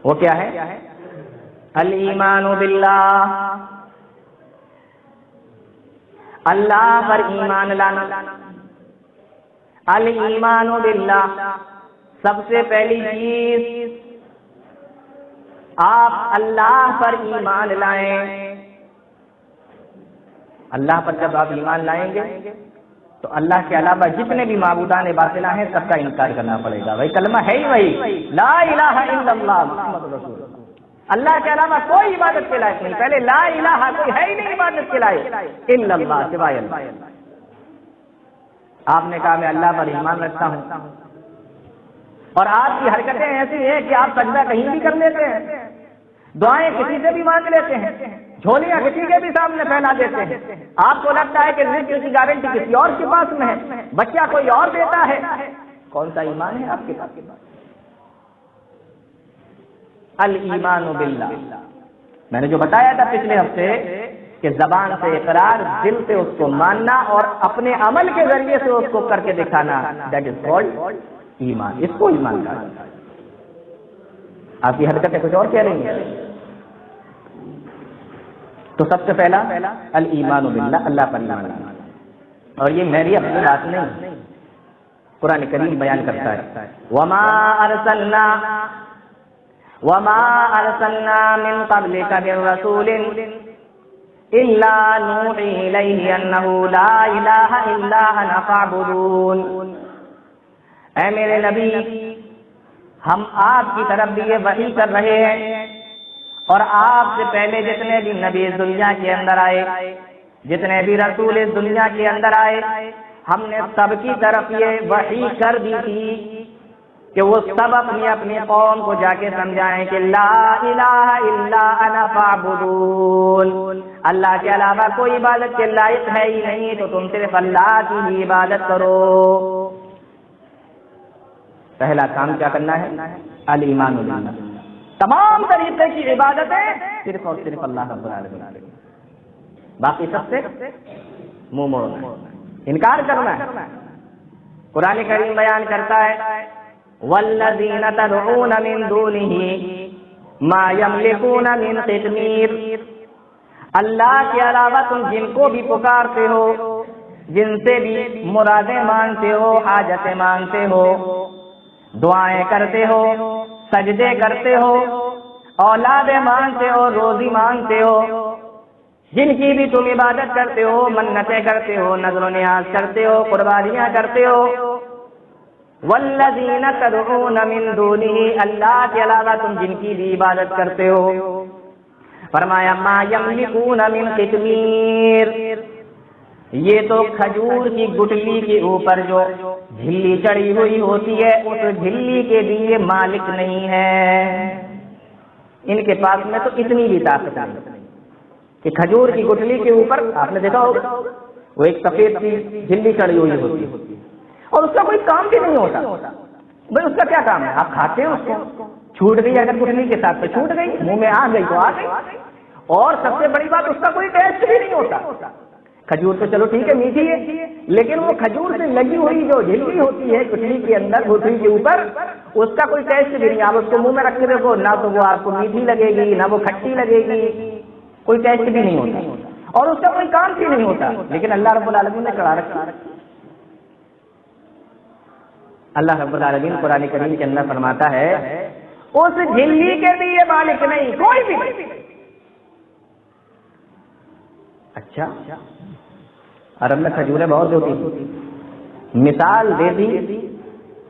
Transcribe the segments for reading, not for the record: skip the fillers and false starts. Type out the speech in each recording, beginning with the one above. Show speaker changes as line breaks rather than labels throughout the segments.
وہ کیا ہے؟ الایمان باللہ، اللہ پر ایمان لانا۔ الایمان باللہ، سب سے پہلی چیز آپ اللہ پر ایمان لائیں۔ اللہ پر جب آپ ایمان لائیں گے تو اللہ کے علاوہ جتنے بھی معبودان باطلہ ہیں سب کا انکار کرنا پڑے گا۔ وہی کلمہ ہے ہی وہی، لا الہ الا اللہ محمد رسول اللہ۔ اللہ کے علاوہ کوئی عبادت کے لائق نہیں، پہلے لا الہ، کوئی ہے ہی نہیں عبادت کے لائق الا اللہ، سوائے اللہ۔ آپ نے کہا میں اللہ پر ایمان رکھتا ہوں، اور آپ کی حرکتیں ایسی ہیں کہ آپ سجدہ کہیں بھی کر لیتے ہیں، دعائیں کسی سے بھی مانگ لیتے ہیں، جھولیاں کسی کے بھی سامنے پھیلا دیتے ہیں۔ آپ کو لگتا ہے کہ رزق کی گارنٹی کسی اور کے پاس میں ہے، بچہ کوئی اور دیتا ہے۔ کون سا ایمان ہے آپ کے پاس؟ الایمان باللہ، میں نے جو بتایا تھا پچھلے ہفتے کہ زبان سے اقرار، دل سے اس کو ماننا اور اپنے عمل کے ذریعے سے اس کو کر کے دکھانا، دیٹ از کالڈ ایمان۔ اس کو ایمان کہا جاتا ہے۔ آپ کی حرکتیں کچھ اور کہہ رہی ہیں۔ تو سب سے پہلا الایمان باللہ، اللہ پر ایمان لانا۔ اور یہ میری اپنی بات نہیں، قرآن کریم بیان کرتا ہے، وما ارسلنا من قبلك من رسول الا نوحی الیہ انہ لا الہ الا انا فاعبدون۔ اے میرے نبی، ہم آپ کی طرف بھی یہ وحی کر رہے ہیں، اور آپ سے پہلے جتنے بھی نبی اس دنیا کے اندر آئے، جتنے بھی رسول اس دنیا کے اندر آئے، ہم نے سب کی طرف یہ وحی کر دی تھی کہ وہ سب اپنی اپنی قوم کو جا کے سمجھائیں کہ لا الہ الا انا فاعبدون، اللہ کے علاوہ کوئی عبادت کے لائق ہے ہی نہیں، تو تم صرف اللہ کی ہی عبادت کرو۔ پہلا کام کیا کرنا ہے؟ الایمان باللہ۔ تمام طریقے کی عبادتیں صرف اور صرف اللہ رب العالمین، باقی سب سے منہ موڑنا، انکار کرنا ہے۔ قرآن کریم بیان کرتا ہے والذین تدعون من دونہ ما یملکون من قطمیر، اللہ کے علاوہ تم جن کو بھی پکارتے ہو، جن سے بھی مرادیں مانگتے ہو، حاجتیں مانگتے ہو، دعائیں کرتے ہو، سجدے کرتے ہو، اولاد مانگتے ہو، روزی مانگتے ہو، جن کی بھی تم عبادت کرتے ہو، منتیں کرتے ہو، نذر و نیاز کرتے ہو، قربانیاں کرتے ہو، والذین تدعون من دونہ، اللہ کے علاوہ تم جن کی بھی عبادت کرتے ہو، فرمایا ما یملکون من قطمیر، یہ تو کھجور کی گٹلی کے اوپر جو جھلی چڑھی ہوئی ہوتی ہے، اس جھلی کے بھی یہ مالک نہیں ہے۔ ان کے پاس میں تو اتنی بھی طاقت نہیں کہ کھجور کی گٹلی کے اوپر، آپ نے دیکھا ہوگا وہ ایک سفید سی جھلی چڑھی ہوئی ہوتی ہے، اور اس کا کوئی کام بھی نہیں ہوتا۔ بھائی اس کا کیا کام ہے؟ آپ کھاتے ہیں اس کو، چھوٹ گئی اگر گٹلی کے ساتھ تو چھوٹ گئی، منہ میں آ گئی تو آ گئی، اور سب سے بڑی بات اس کا کوئی ٹیسٹ بھی نہیں ہوتا۔ کھجور تو چلو ٹھیک ہے میٹھی ہے، لیکن وہ کھجور سے لگی ہوئی جو جھلی ہوتی ہے گٹلی کے اندر، گٹلی کے اوپر، اس کا کوئی ٹیسٹ بھی نہیں۔ آپ اس کو منہ میں رکھ کے دیکھو، نہ تو وہ آپ کو میٹھی لگے گی، نہ وہ کھٹی لگے گی، کوئی ٹیسٹ بھی نہیں ہوتا، اور اس کا کوئی کام بھی نہیں ہوتا، لیکن اللہ رب العالمین نے چڑھا رکھا۔ اللہ رب العالمین قرآن کریم کے اندر فرماتا ہے اس جھلی کے بھی یہ مالک نہیں، کوئی بھی نہیں۔ اچھا، عرب میں کھجوریں بہت ہوتی ہیں، مثال دے دی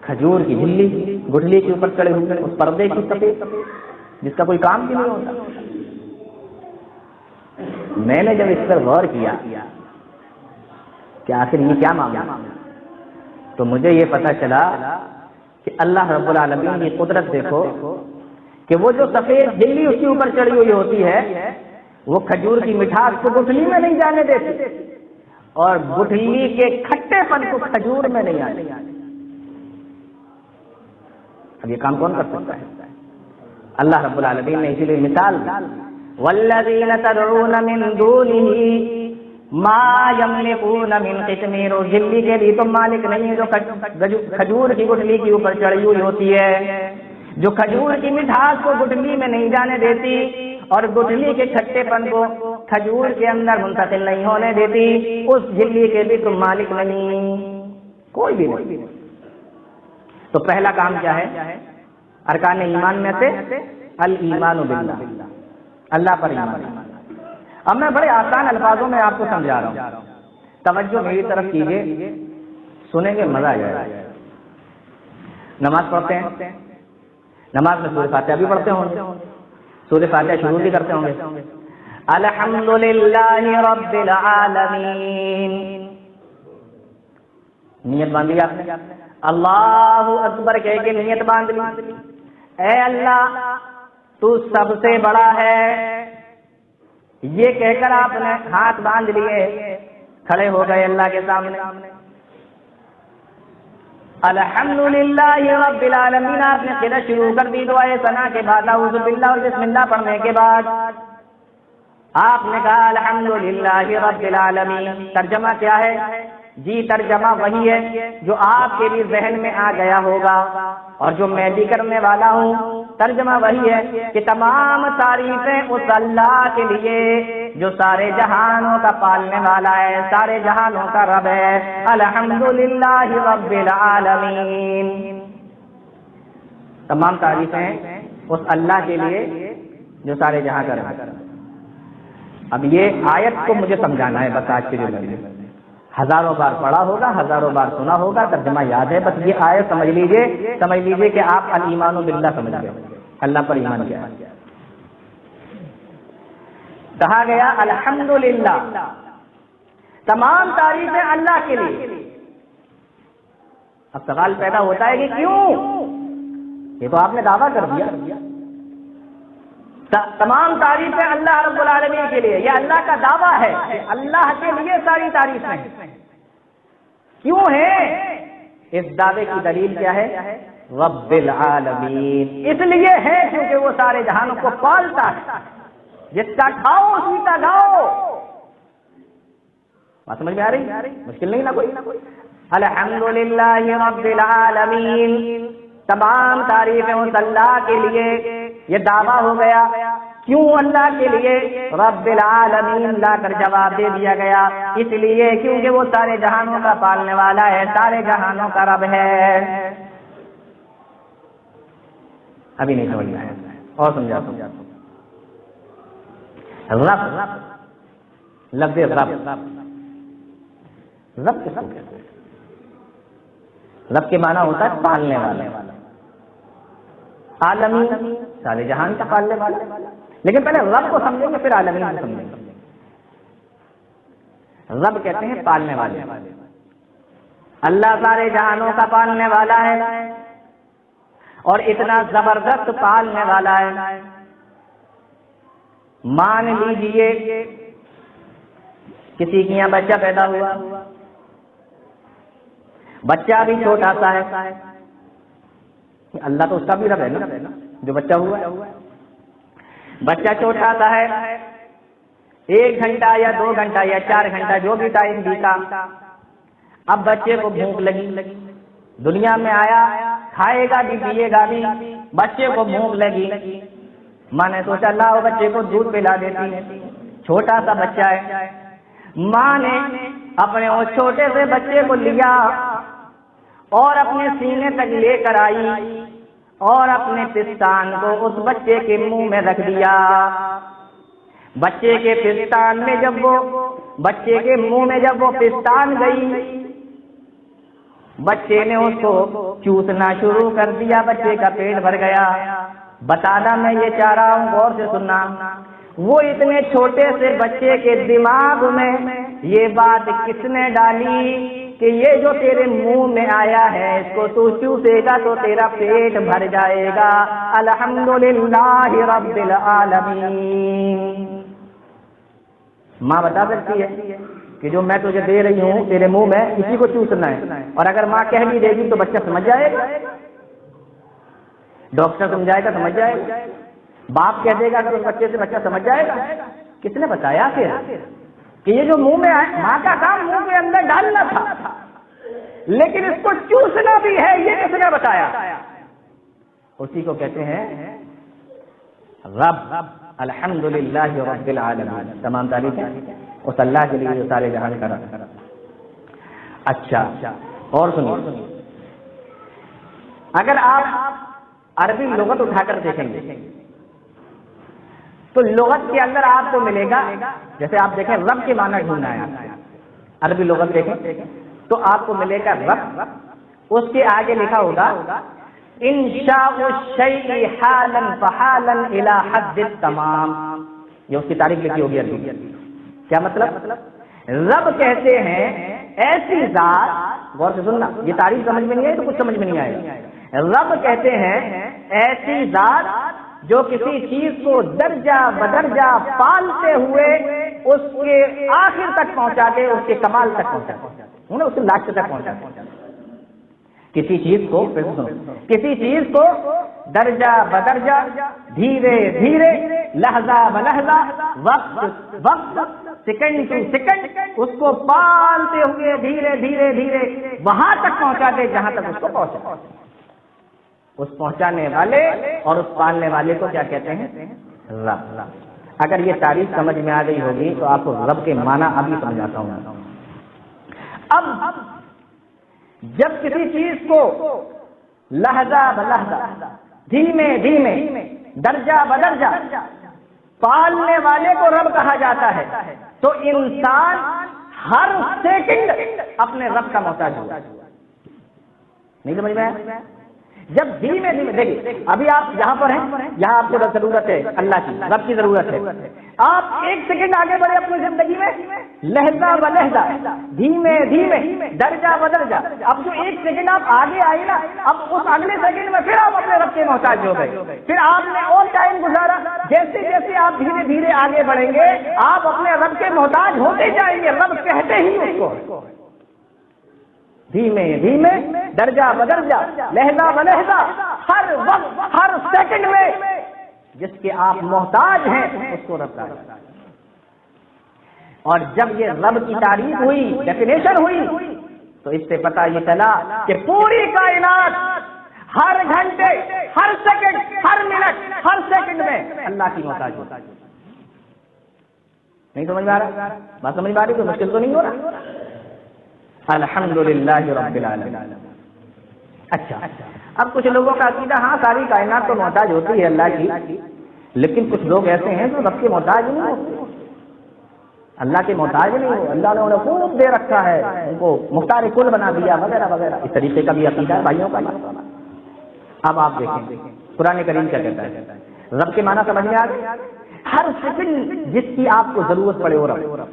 کھجور کی جھلی گٹھلی کے اوپر چڑے ہوئے اس پردے کی سفید جس کا کوئی کام بھی نہیں ہوتا۔ میں نے جب اس پر غور کیا کہ آخر یہ کیا معاملہ، تو مجھے یہ پتہ چلا کہ اللہ رب العالمین کی قدرت دیکھو کہ وہ جو سفید جھلی اس کے اوپر چڑھی ہوئی ہوتی ہے وہ کھجور کی مٹھاس کو گٹھلی میں نہیں جانے دیتی، اور گٹھلی کے کھٹے پن کو کھجور میں نہیں آنے۔ اب یہ کام کون کر سکتا ہے؟ اللہ رب العالمین نے اسی لیے مثال والذین تدعون من دونہ ما یملکون من قطمیر، جھلی کے بھی تم مالک نہیں جو کھجور کی گٹھلی کے اوپر چڑھی ہوئی ہوتی ہے، جو کھجور کی مٹھاس کو گٹلی میں نہیں جانے دیتی اور گٹلی کے کھٹے پن کو کھجور کے اندر منتقل نہیں ہونے دیتی، اس جھلی کے بھی تم مالک نہیں، کوئی بھی نہیں۔ تو پہلا کام کیا ہے؟ ارکان ایمان میں سے الایمان باللہ، اللہ پر ایمان۔ اب میں بڑے آسان الفاظوں میں آپ کو سمجھا رہا ہوں، توجہ میری طرف کیجیے، سنیں گے مزہ آ جائے گا۔ نماز پڑھتے ہیں، نماز میں سورہ فاتحہ بھی پڑھتے ہوں گے، سورہ فاتحہ شروع بھی کرتے ہوں گے، الحمدللہ رب العالمین، نیت باندھی آپ نے، اللہ اکبر کہہ کے نیت باندھ لی، اے اللہ تو سب سے بڑا ہے، یہ کہہ کر آپ نے ہاتھ باندھ لیے، کھڑے ہو گئے اللہ کے سامنے، الحمدللہ رب العالمین آپ نے قرأت شروع کر دی، دعائے ثنا کے بعد اعوذ باللہ اور بسم اللہ پڑھنے کے بعد آپ نے کہا الحمدللہ رب العالمین۔ ترجمہ کیا ہے؟ جی ترجمہ وہی ہے جو آپ کے بھی ذہن میں آ گیا ہوگا اور جو میں بھی کرنے والا ہوں۔ ترجمہ وہی ہے کہ تمام تعریفیں اس اللہ کے لیے جو سارے جہانوں کا پالنے والا ہے، سارے جہانوں کا رب ہے، الحمدللہ رب العالمین۔ تمام تعریفیں اس اللہ کے لیے جو سارے جہاں کا رب ہے۔ اب یہ آیت کو مجھے سمجھانا ہے بس آج کے جو میں ہزاروں بار پڑھا ہوگا، ہزاروں بار سنا ہوگا، ترجمہ یاد ہے، بس یہ آیت سمجھ لیجئے کہ آپ الایمان باللہ سمجھ گئے، اللہ پر ایمان کیا ہے۔ کہا گیا الحمدللہ، تمام تعریفیں اللہ کے لیے۔ اب سوال پیدا ہوتا ہے کہ کیوں؟ یہ تو آپ نے دعویٰ کر دیا، تمام تعریفیں اللہ رب العالمین کے لیے، یہ اللہ کا دعویٰ ہے کہ اللہ کے لیے ساری تعریفیں ہیں۔ کیوں ہے؟ اس دعوے کی دلیل کیا ہے؟ رب العالمین، اس لیے ہے کیونکہ وہ سارے جہانوں کو پالتا ہے، جس کا کھاؤ اسی کا گاؤ۔ بات سمجھ میں آ رہی؟ مشکل نہیں نا کوئی۔ الحمدللہ رب العالمین، تمام تعریفیں اس اللہ کے لیے، یہ دعویٰ ہو گیا۔ کیوں اللہ کے لیے؟ رب العالمین لا کر جواب دے دیا گیا، اس لیے کیونکہ وہ سارے جہانوں کا پالنے والا ہے، سارے جہانوں کا رب ہے۔ ابھی نہیں سمجھ میں آیا اور سمجھا۔ رب، لفظ رب کس کو کہتے ہیں؟ رب کے معنی ہوتا ہے پالنے والا، عالمین سارے جہان کا پالنے والا۔ لیکن پہلے رب کو سمجھیں گے پھر عالمین کو سمجھیں گے۔ رب کہتے ہیں پالنے والے، اللہ سارے جہانوں کا پالنے والا ہے اور اتنا زبردست پالنے والا ہے۔ مان لیجئے کسی کے یہاں بچہ پیدا ہوا، بچہ بھی چھوٹا سا ہے، اللہ تو اس کا بھی رب ہے نا جو بچہ ہوا ہے۔ بچہ چھوٹا سا ہے، 1 گھنٹہ یا 2 گھنٹہ یا 4 گھنٹہ جو بھی ٹائم بیتا، اب بچے کو بھوک لگی، دنیا میں آیا، کھائے گا بھی پیے گا بھی، بچے کو بھوک لگی، ماں نے سوچا لاؤ بچے کو دودھ پلا دیتی ہے، چھوٹا سا بچہ ہے۔ ماں نے اپنے اس چھوٹے سے بچے کو لیا اور اپنے سینے تک لے کر آئی اور اپنے پستان کو اس بچے کے منہ میں رکھ دیا۔ بچے کے پستان میں بچے کے منہ میں جب وہ پستان گئی، بچے نے اس کو چوسنا شروع کر دیا، بچے کا پیٹ بھر گیا۔ بتانا میں یہ چاہ رہا ہوں، غور سے سننا، وہ اتنے چھوٹے سے بچے کے دماغ میں یہ بات کس نے ڈالی کہ یہ جو تیرے منہ میں آیا ہے اس کو تو چوسے گا تو تیرا پیٹ بھر جائے گا۔ الحمدللہ رب العالمین۔ ماں بتا سکتی ہے کہ جو میں تجھے دے رہی ہوں تیرے منہ میں اسی کو چوسنا ہے، اور اگر ماں کہہ بھی دے گی تو بچہ سمجھ جائے گا، ڈاکٹر سمجھائے گا سمجھ جائے گا، باپ کہہ دے گا اگر اس بچے سے بچہ سمجھ جائے گا۔ کس نے بتایا پھر کہ یہ جو منہ میں آئے، ماں کا کام منہ کے اندر ڈالنا تھا، لیکن اس کو چوسنا بھی ہے، یہ کس نے بتایا؟ اسی کو کہتے ہیں رب. الحمدللہ رب العالمین، تمام تعریفیں اس اللہ کے لیے جو سارے جہان کا رب. اچھا اور سنیے، اگر آپ عربی لغت اٹھا کر دیکھیں گے تو لغت کے اندر آپ کو ملے گا، جیسے آپ دیکھیں رب کے معنی ڈھونڈنا ہے، عربی لغت دیکھیں تو آپ کو ملے گا رب. اس کے آگے لکھا ہوگا انشاء الشیء حالا فحالا الی حد التمام. یہ اس کی تعریف لکھی ہوگی عربی. کیا مطلب؟ رب کہتے ہیں ایسی ذات، غور سے سننا، یہ تعریف سمجھ میں نہیں آئی تو کچھ سمجھ میں نہیں آئے گا. رب کہتے ہیں ایسی ذات جو کسی چیز کو درجہ بدرجہ پالتے ہوئے اس کے آخر تک پہنچا دے، اس کے کمال تک پہنچا دے، اس کے لاسٹ تک پہنچا دے. کسی چیز کو درجہ بدرجہ، دھیرے دھیرے، لحظہ بلحظہ، وقت سیکنڈ ٹو سیکنڈ اس کو پالتے ہوئے دھیرے دھیرے دھیرے وہاں تک پہنچا دے جہاں تک اس کو پہنچا. اس پہنچانے والے اور اس پالنے والے کو کیا کہتے ہیں؟ رب. اگر یہ تعریف سمجھ میں آ گئی ہوگی تو آپ کو رب کے معنی ابھی سمجھاتا ہوں. اب جب کسی چیز کو لحظہ بلحظہ، دھیمے دھیمے، درجہ بدرجہ پالنے والے کو رب کہا جاتا ہے تو انسان ہر سیکنڈ اپنے رب کا محتاج ہوگا. نہیں سمجھ میں آیا؟ جب دھیمے دھیمے دیکھیے، ابھی آپ یہاں پر ہیں، یہاں آپ کو ضرورت ہے اللہ کی، رب کی ضرورت ہے. آپ ایک سیکنڈ آگے بڑھے اپنی زندگی میں، لہجہ ب لہجہ، دھیمے دھیمے، درجہ بدرجہ. اب جو ایک سیکنڈ آپ آگے آئے نا، اب اس اگلے سیکنڈ میں پھر آپ اپنے رب کے محتاج ہو گئے. پھر آپ نے اور ٹائم گزارا، جیسے جیسے آپ دھیرے دھیرے آگے بڑھیں گے آپ اپنے رب کے محتاج ہوتے جائیں گے. رب کہتے ہی اس کو دھیمے دھیمے، درجہ بدرجہ، لہجہ بلہجہ، ہر وقت ہر سیکنڈ میں جس کے آپ محتاج ہیں اس کو رب کہا. اور جب یہ رب کی تعریف ہوئی، ڈیفینیشن ہوئی، تو اس سے پتہ یہ چلا کہ پوری کائنات ہر گھنٹے، ہر سیکنڈ، ہر منٹ، ہر سیکنڈ میں اللہ کی محتاج ہوتا ہے. نہیں سمجھ میں آ رہا؟ بات سمجھ میں آ رہی؟ تو مشکل تو نہیں ہو رہا؟ الحمدللہ رب العالمین. اچھا، اب کچھ لوگوں کا عقیدہ، ہاں ساری کائنات تو محتاج ہوتی ہے اللہ کی، لیکن کچھ لوگ ایسے ہیں جو رب کے محتاج نہیں ہوتے، اللہ کے محتاج نہیں ہو، اللہ نے انہیں خوب دے رکھا ہے، ان کو مختار کل بنا دیا وغیرہ وغیرہ. اس طریقے کا بھی عقیدہ ہے بھائیوں کا. اب آپ دیکھیں قرآن کریم کیا کہتا ہے. رب کے معنی سمجھ میں آ گئے؟ ہر سیکنڈ جس کی آپ کو ضرورت پڑے وہ رب،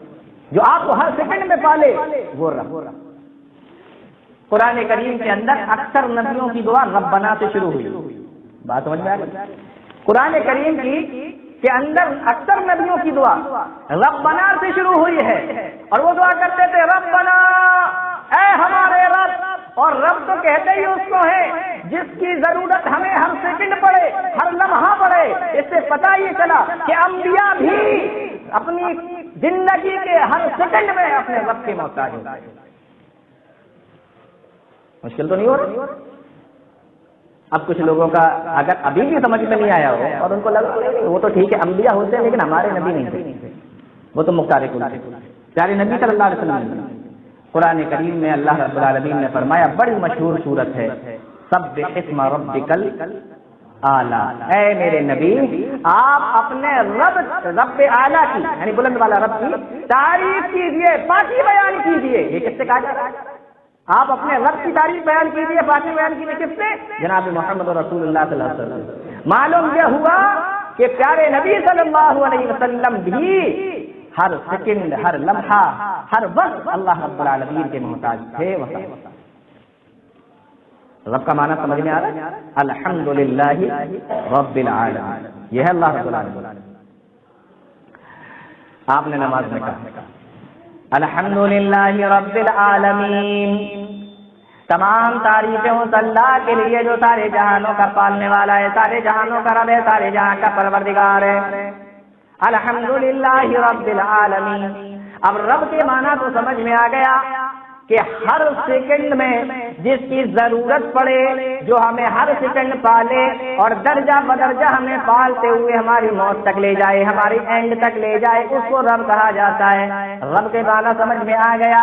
جو آپ کو ہر سیکنڈ میں پالے وہ رب. قرآن کریم کے اندر اکثر نبیوں کی دعا ربنا سے شروع ہوئی. بات سمجھ میں آ گئی؟ قرآن کریم کے اندر اکثر نبیوں کی دعا ربنا سے شروع ہوئی ہے، اور وہ دعا کرتے تھے ربنا، اے ہمارے رب. اور رب تو کہتے ہی اس کو ہے جس کی ضرورت ہمیں ہر سیکنڈ پڑے، ہر لمحہ پڑے. اس سے پتہ یہ چلا کہ انبیاء بھی اپنی زندگی کے ہر سیکنڈ میں اپنے رب کے محتاج ہوتے ہیں. مشکل تو نہیں ہو رہا؟ اب کچھ لوگوں کا اگر ابھی بھی سمجھ میں نہیں آیا ہو اور ان کو لگا وہ تو ٹھیک ہے انبیاء ہوتے ہیں لیکن ہمارے نبی نہیں تھے، وہ تو مختار کل تھے، پیارے نبی صلی اللہ علیہ وسلم. قرآن کریم میں اللہ رب العالمین نے فرمایا، بڑی مشہور سورت ہے، سبح اسم ربک اعلیٰ. اے میرے نبی آپ اپنے رب اعلیٰ کی یعنی بلند والا رب کی تعریف کیجیے، پاکی بیان کیجیے. یہ کس سے کہا جا رہا ہے؟ آپ اپنے رب کی تعریف بیان کیجیے، پاکی بیان کیجیے. کس سے؟ جناب محمد رسول اللہ صلی اللہ علیہ وسلم. معلوم یہ ہوا کہ پیارے نبی صلی اللہ علیہ وسلم بھی ہر سیکنڈ، ہر لمحہ، ہر وقت اللہ رب العالمین کے محتاج تھے. رب کا معنی سمجھ میں آ رہا ہے؟ الحمدللہ رب العالمین، یہ ہے اللہ رب العالمین. آپ نے نماز میں کہا الحمدللہ رب العالمین، تمام تعریفیں اس اللہ کے لیے جو سارے جہانوں کا پالنے والا ہے، سارے جہانوں کا رب ہے، سارے جہاں کا پروردگار ہے. الحمدللہ رب العالمین. اب رب کے معنی تو سمجھ میں آ گیا، کہ ہر سیکنڈ میں جس کی ضرورت پڑے، جو ہمیں ہر سیکنڈ پالے اور درجہ بدرجہ ہمیں پالتے ہوئے ہماری موت تک لے جائے، ہماری اینڈ تک لے جائے، اس کو رب کہا جاتا ہے۔ رب کے معنی سمجھ میں آ گیا؟